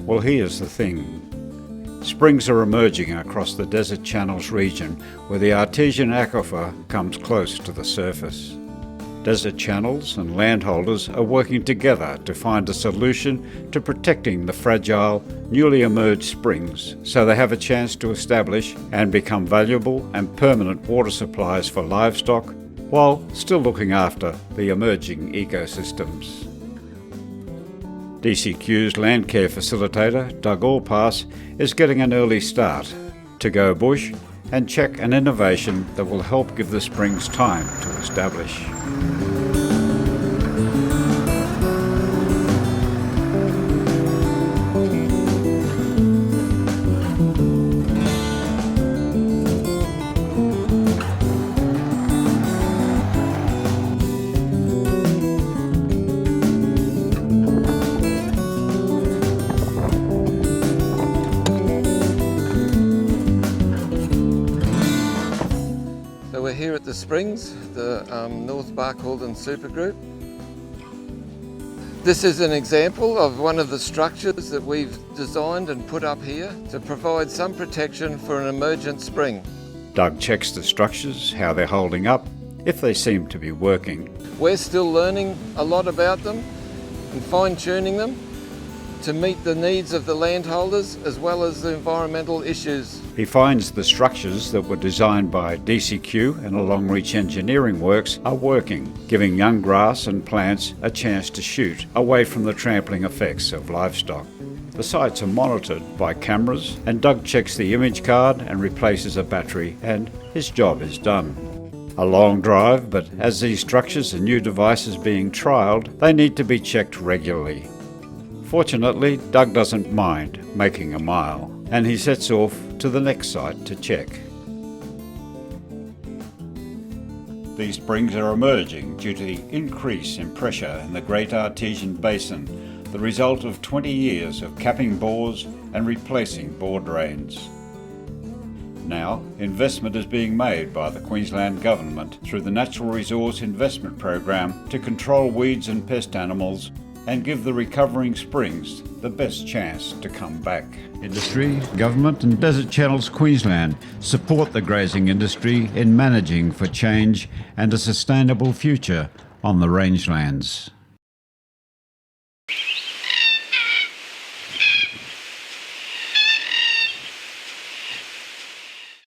Well, here's the thing. Springs are emerging across the Desert Channels region where the artesian aquifer comes close to the surface. Desert Channels and landholders are working together to find a solution to protecting the fragile, newly emerged springs so they have a chance to establish and become valuable and permanent water supplies for livestock while still looking after the emerging ecosystems. DCQ's land care facilitator, Doug Allpass, is getting an early start to go bush and check an innovation that will help give the springs time to establish. So we're here at the Springs, the North Barcaldine Supergroup. This is an example of one of the structures that we've designed and put up here to provide some protection for an emergent spring. Doug checks the structures, how they're holding up, if they seem to be working. We're still learning a lot about them and fine-tuning them to meet the needs of the landholders as well as the environmental issues. He finds the structures that were designed by DCQ and Long Reach Engineering Works are working, giving young grass and plants a chance to shoot away from the trampling effects of livestock. The sites are monitored by cameras and Doug checks the image card and replaces a battery and his job is done. A long drive, but as these structures and new devices being trialled, they need to be checked regularly. Fortunately, Doug doesn't mind making a mile, and he sets off to the next site to check. These springs are emerging due to the increase in pressure in the Great Artesian Basin, the result of 20 years of capping bores and replacing bore drains. Now, investment is being made by the Queensland Government through the Natural Resource Investment Program to control weeds and pest animals and give the recovering springs the best chance to come back. Industry, government and Desert Channels Queensland support the grazing industry in managing for change and a sustainable future on the rangelands.